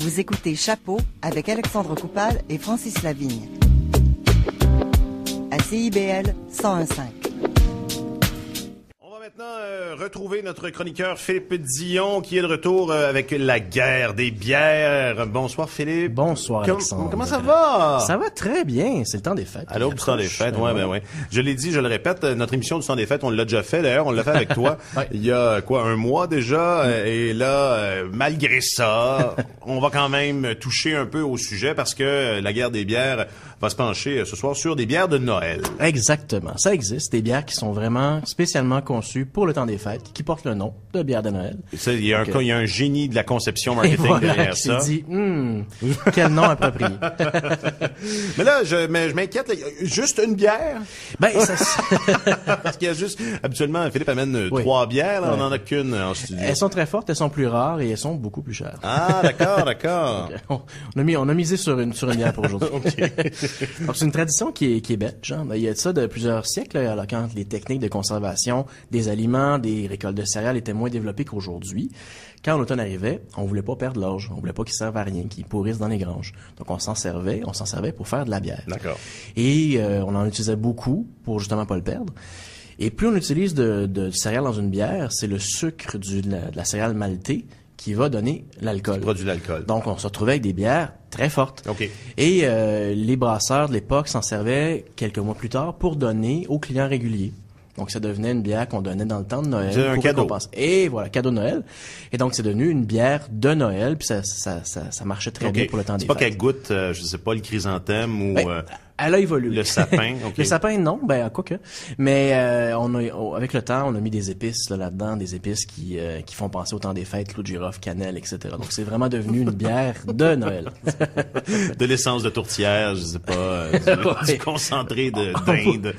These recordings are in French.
Vous écoutez Chapeau avec Alexandre Coupal et Francis Lavigne. À CIBL 101.5. Maintenant, retrouver notre chroniqueur Philippe Dion qui est de retour avec la guerre des bières. Bonsoir Philippe. Bonsoir Alexandre. Comment ça va? Ça va très bien, c'est le temps des fêtes. Allô, du temps des fêtes, ouais. Je l'ai dit, je le répète, notre émission du temps des fêtes, on l'a déjà fait d'ailleurs, on l'a fait avec toi ouais. Il y a un mois déjà, et là, malgré ça, on va quand même toucher un peu au sujet parce que la guerre des bières va se pencher ce soir sur des bières de Noël. Exactement, ça existe, des bières qui sont vraiment spécialement conçues pour le temps des fêtes, qui portent le nom de bière de Noël. Il y a un génie de la conception marketing voilà, derrière ça. Dit, quel nom approprié. Mais là, je m'inquiète, là, juste une bière? Ben, parce qu'il y a juste, habituellement, Philippe amène 3 bières, là, on n'en a qu'une en studio. Elles sont très fortes, elles sont plus rares et elles sont beaucoup plus chères. Ah, d'accord. Okay. On a misé sur une bière pour aujourd'hui. Okay. Donc, c'est une tradition qui est belge. Hein. Il y a de ça de plusieurs siècles, là, quand les techniques de conservation des aliments, des récoltes de céréales étaient moins développées qu'aujourd'hui. Quand l'automne arrivait, on voulait pas perdre l'orge, on voulait pas qu'ils servent à rien, qu'ils pourrissent dans les granges. Donc on s'en servait pour faire de la bière. D'accord. Et on en utilisait beaucoup pour justement pas le perdre. Et plus on utilise de céréales dans une bière, c'est le sucre de la céréale maltée qui va donner l'alcool. Qui produit l'alcool. Donc on se retrouvait avec des bières très fortes. Okay. Et les brasseurs de l'époque s'en servaient quelques mois plus tard pour donner aux clients réguliers. Donc, ça devenait une bière qu'on donnait dans le temps de Noël. C'est un cadeau. Et voilà, cadeau de Noël. Et donc, c'est devenu une bière de Noël, puis ça marchait très bien pour le temps des fêtes. C'est pas qu'elle goûte, je sais pas, le chrysanthème ou... elle a évolué. Le sapin, OK. Le sapin, non, quoique. Mais avec le temps, on a mis des épices là-dedans, des épices qui font penser au temps des fêtes, clou de girofle, cannelle, etc. Donc, c'est vraiment devenu une bière de Noël. De l'essence de tourtière, je sais pas, du concentré de dinde.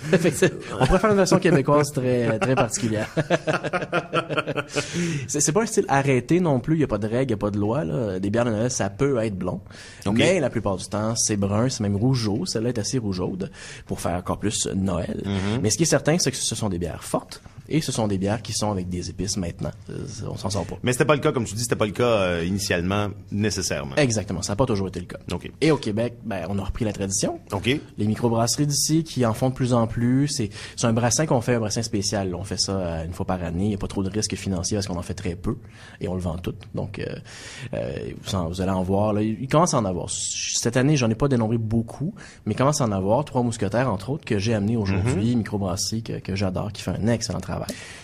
On pourrait faire une version québécoise très, très particulière. C'est pas un style arrêté non plus, il y a pas de règles, il y a pas de loi, là. Des bières de Noël, ça peut être blond. Okay. Mais la plupart du temps, c'est brun, c'est même rougeau. Celle-là est assez rougeaude pour faire encore plus Noël. Mm-hmm. Mais ce qui est certain, c'est que ce sont des bières fortes et ce sont des bières qui sont avec des épices maintenant. On s'en sort pas. Mais c'était pas le cas, comme tu dis, c'était pas le cas initialement, nécessairement. Exactement, ça n'a pas toujours été le cas. Okay. Et au Québec, on a repris la tradition. Okay. Les microbrasseries d'ici qui en font de plus en plus. C'est un brassin qu'on fait, un brassin spécial. Là, on fait ça une fois par année. Il n'y a pas trop de risques financiers parce qu'on en fait très peu et on le vend tout. Donc, vous allez en voir. Là, il commence à en avoir. Cette année, j'en ai pas dénombré beaucoup, mais il commence à en avoir. 3 mousquetaires, entre autres, que j'ai amené aujourd'hui. Microbrasserie que j'adore, qui fait un excellent travail.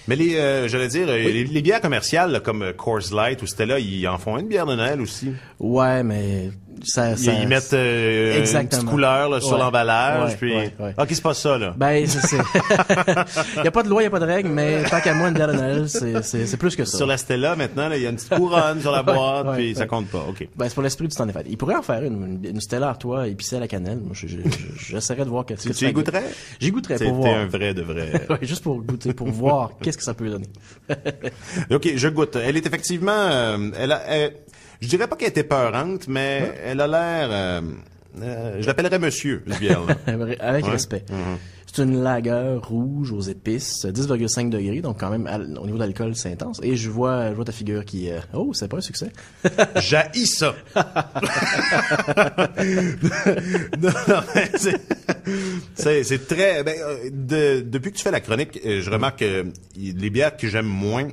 Mais les bières commerciales là, comme Coors Light ou Stella, ils en font une bière de Noël aussi. Ouais, mais ils mettent une petite couleur là, sur l'emballage. Puis... OK, c'est pas ça, là. C'est... Il y a pas de loi, il y a pas de règle, mais tant qu'à moi, une bière de Noël, c'est plus que ça. Sur la Stella, maintenant, il y a une petite couronne sur la boîte, puis ça compte pas. OK. C'est pour l'esprit du temps des fêtes. Il pourrait en faire une Stella Artois épicée à la cannelle. Moi, j'essaierais de voir qu'est-ce que tu y goûterais? J'y goûterais pour voir. T'es un vrai de vrai. Ouais, juste pour goûter, pour voir qu'est-ce que ça peut donner. OK, je goûte. Elle est effectivement... je dirais pas qu'elle était peurante, mais elle a l'air... je l'appellerais monsieur, la bière. Avec respect. Mm-hmm. C'est une lager rouge aux épices, 10,5 degrés, donc quand même, au niveau d'alcool, c'est intense. Et je vois ta figure qui... oh, c'est pas un succès. J'haïs ça! C'est très... depuis que tu fais la chronique, je remarque que les bières que j'aime moins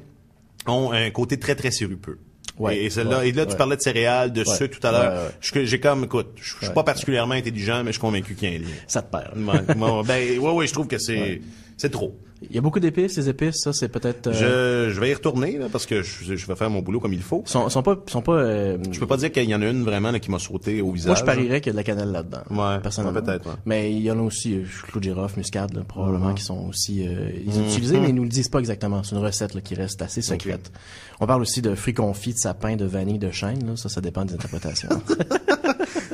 ont un côté très, très sirupeux. Ouais, et celle-là, et là, tu parlais de céréales, de sucre tout à l'heure. J'ai comme, écoute, je suis pas particulièrement intelligent, mais je suis convaincu qu'il y a un lien. Ça te perd. Je trouve que c'est trop. Il y a beaucoup d'épices, les épices, ça, c'est peut-être... Je vais y retourner, là, parce que je vais faire mon boulot comme il faut. Sont pas, je peux pas dire qu'il y en a une vraiment, là, qui m'a sauté au visage. Moi, je parierais qu'il y a de la cannelle là-dedans. Ouais. Personnellement. Peut-être, ouais. Mais il y en a aussi, clou de girofle, muscade, là, probablement, qui sont aussi, utilisés, mais ils nous le disent pas exactement. C'est une recette, là, qui reste assez secrète. Okay. On parle aussi de fruits confits, de sapin, de vanille, de chêne, là. Ça dépend des interprétations.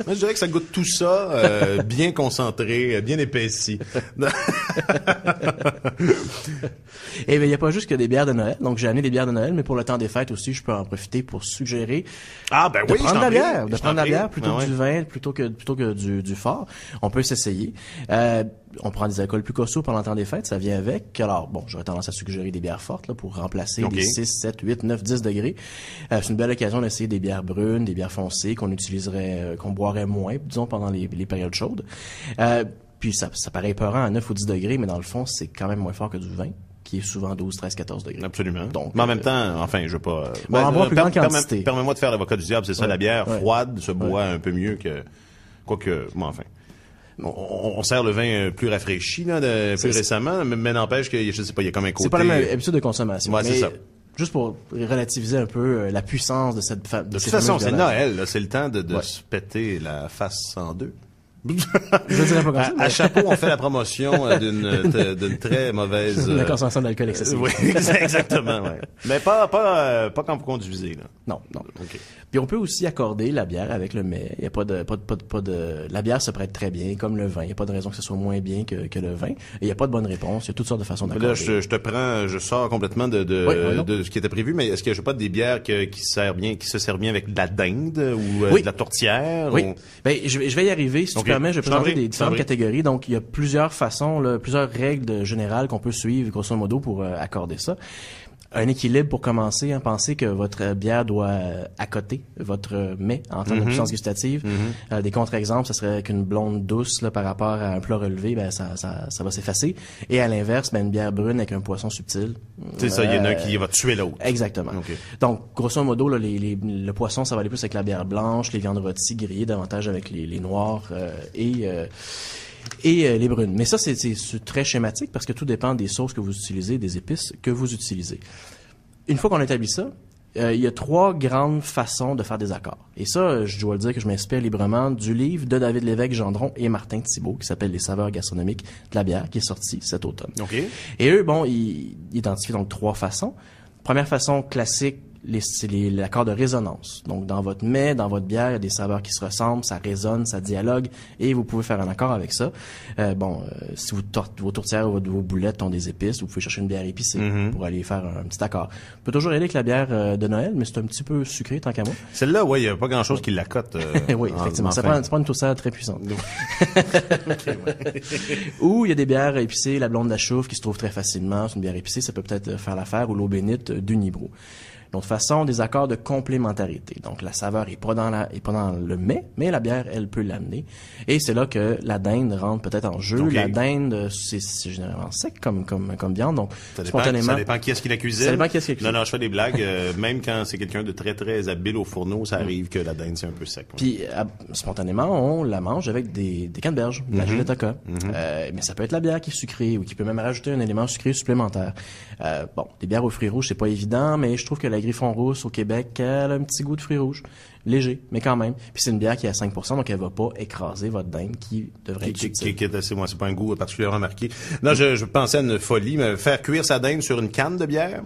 Moi, je dirais que ça goûte tout ça, bien concentré, bien épaissi. Et bien, il n'y a pas juste que des bières de Noël. Donc, j'ai amené des bières de Noël, mais pour le temps des fêtes aussi, je peux en profiter pour suggérer de prendre la bière, plutôt que du vin, plutôt que du fort. On peut s'essayer. On prend des alcools plus costauds pendant le temps des fêtes, ça vient avec. Alors, bon, j'aurais tendance à suggérer des bières fortes là, pour remplacer les 6, 7, 8, 9, 10 degrés. C'est une belle occasion d'essayer des bières brunes, des bières foncées qu'on utiliserait, qu'on boirait moins, disons, pendant les périodes chaudes. Puis ça paraît épeurant à 9 ou 10 degrés, mais dans le fond, c'est quand même moins fort que du vin, qui est souvent 12, 13, 14 degrés. Absolument. Donc, mais en même temps, enfin, je veux pas... Permets-moi de faire l'avocat du diable, c'est ça, la bière froide se boit un peu mieux que... Quoique, moi, enfin... On sert le vin plus rafraîchi là, plus récemment, mais n'empêche que je sais pas, il y a comme un côté. C'est pas la même habitude de consommation. Ouais, c'est ça. Juste pour relativiser un peu la puissance de cette. De toute façon, c'est Noël, là, c'est le temps de se péter la face en deux. Je dirais pas comme ça. À chapeau, on fait la promotion d'une très mauvaise. La consommation d'alcool excessive. Oui, exactement. Ouais. Mais pas quand vous conduisez là. Non. Okay. Puis on peut aussi accorder la bière avec le mets. Il y a pas de la bière se prête très bien comme le vin. Il y a pas de raison que ce soit moins bien que le vin. Et il y a pas de bonne réponse. Il y a toutes sortes de façons d'accorder. Là, je sors complètement de ce qui était prévu. Mais est-ce qu'il y a pas des bières qui se servent bien avec de la dinde ou de la tourtière? Oui. Ben je vais y arriver. Si tu permets, je vais présenter des différentes catégories. Donc il y a plusieurs façons, plusieurs règles générales qu'on peut suivre grosso modo pour accorder ça. Un équilibre pour commencer. Pensez que votre bière doit accoter votre mets en termes de puissance gustative. Des contre-exemples, ça serait qu'une blonde douce là, par rapport à un plat relevé, ben ça va s'effacer. Et à l'inverse, ben une bière brune avec un poisson subtil. C'est ça, il y en a un qui va tuer l'autre. Exactement. Okay. Donc, grosso modo, là, le poisson, ça va aller plus avec la bière blanche, les viandes rôties grillées davantage avec les noirs et les brunes. Mais ça, c'est très schématique parce que tout dépend des sauces que vous utilisez, des épices que vous utilisez. Une fois qu'on établit ça, il y a 3 grandes façons de faire des accords. Et ça, je dois le dire que je m'inspire librement du livre de David Lévesque-Gendron et Martin Thibault qui s'appelle « Les saveurs gastronomiques de la bière » qui est sorti cet automne. Okay. Et eux, bon, ils identifient donc 3 façons. Première façon classique, c'est l'accord de résonance. Donc, dans votre mets, dans votre bière, il y a des saveurs qui se ressemblent, ça résonne, ça dialogue, et vous pouvez faire un accord avec ça. Si vos tourtières ou vos boulettes ont des épices, vous pouvez chercher une bière épicée pour aller faire un petit accord. On peut toujours y aller avec la bière de Noël, mais c'est un petit peu sucré, tant qu'à moi. Celle-là, oui, il n'y a pas grand-chose qui l'accote. Oui, effectivement. Ça prend une tourtière très puissante. Ou il y a des bières épicées, la blonde de la chouffe, qui se trouve très facilement. C'est une bière épicée, ça peut peut-être faire l'affaire, ou l'eau bénite d'Unibroue. D'autre façon, des accords de complémentarité. Donc, la saveur est pas dans le mets, mais la bière, elle peut l'amener. Et c'est là que la dinde rentre peut-être en jeu. Okay. La dinde, c'est généralement sec comme viande. Donc, spontanément. Ça dépend qui est-ce qui la cuisine. Ça dépend qui est-ce qui la cuisine. Non, je fais des blagues. Même quand c'est quelqu'un de très, très habile au fourneau, ça arrive que la dinde, c'est un peu sec. Ouais. Puis, spontanément, on la mange avec des canneberges, de la gelée toca. Mais ça peut être la bière qui est sucrée ou qui peut même rajouter un élément sucré supplémentaire. Des bières aux fruits rouges, c'est pas évident, mais je trouve que la Griffon Rousse au Québec, elle a un petit goût de fruits rouges. Léger, mais quand même. Puis c'est une bière qui est à 5%, donc elle va pas écraser votre dinde qui devrait être subtile. C'est pas un goût particulièrement marqué. Non, je pensais à une folie, mais faire cuire sa dinde sur une canne de bière?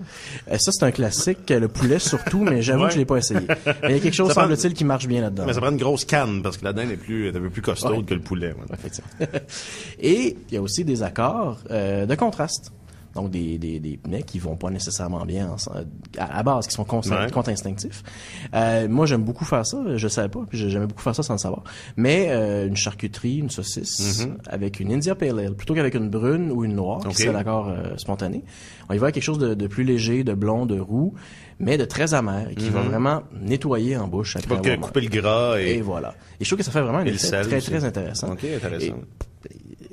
Ça, c'est un classique, le poulet surtout, mais j'avoue que je l'ai pas essayé. Mais il y a quelque chose, semble-t-il, qui marche bien là-dedans. Mais ça prend une grosse canne, parce que la dinde est un peu plus costaude que le poulet. Ouais. Effectivement. Et il y a aussi des accords de contraste. Donc, des mets qui vont pas nécessairement bien à base, qui sont contre-instinctifs. Moi, j'aime beaucoup faire ça. Je savais pas, puis j'aimais beaucoup faire ça sans le savoir. Mais une charcuterie, une saucisse, avec une India Pale Ale, plutôt qu'avec une brune ou une noire, qui serait l'accord spontané. On y va avec quelque chose de plus léger, de blond, de roux, mais de très amer, et qui va vraiment nettoyer en bouche. Qui va couper le gras. Et voilà. Et je trouve que ça fait vraiment un effet très, très intéressant. OK, intéressant.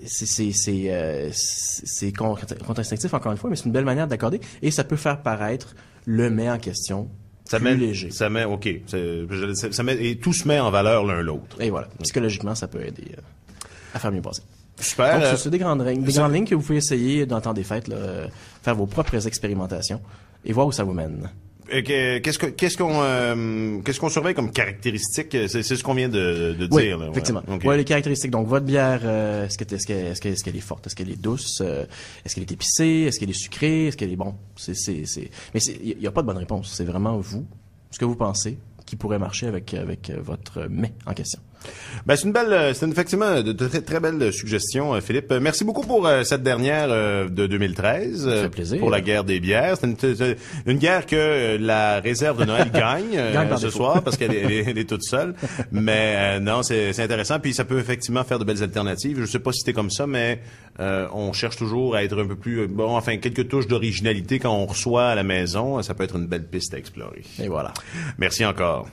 C'est contre-instinctif encore une fois, mais c'est une belle manière d'accorder et ça peut faire paraître le mets en question plus léger. Ça met, OK. Et tout se met en valeur l'un l'autre. Et voilà. Psychologiquement, ça peut aider à faire mieux passer. Super. Donc, c'est des grandes lignes que vous pouvez essayer dans le temps des fêtes, là, faire vos propres expérimentations et voir où ça vous mène. Qu'est-ce qu'on surveille comme caractéristiques? C'est ce qu'on vient de dire. Là. Effectivement. Ouais. Okay. Ouais, les caractéristiques. Donc, votre bière, est-ce qu'elle est forte? Est-ce qu'elle est douce? Est-ce qu'elle est épicée? Est-ce qu'elle est sucrée? Est-ce qu'elle est bon? Mais il y a pas de bonne réponse. C'est vraiment vous, ce que vous pensez, qui pourrait marcher avec votre mets en question. Ben c'est effectivement de très, très belle suggestion, Philippe. Merci beaucoup pour cette dernière de 2013. Ça fait plaisir. Pour la guerre des bières. C'est une guerre que la réserve de Noël gagne ce soir parce qu'elle est toute seule. Mais non, c'est intéressant. Puis ça peut effectivement faire de belles alternatives. Je sais pas si c'était comme ça, mais on cherche toujours à être un peu plus quelques touches d'originalité quand on reçoit à la maison. Ça peut être une belle piste à explorer. Et voilà. Merci encore.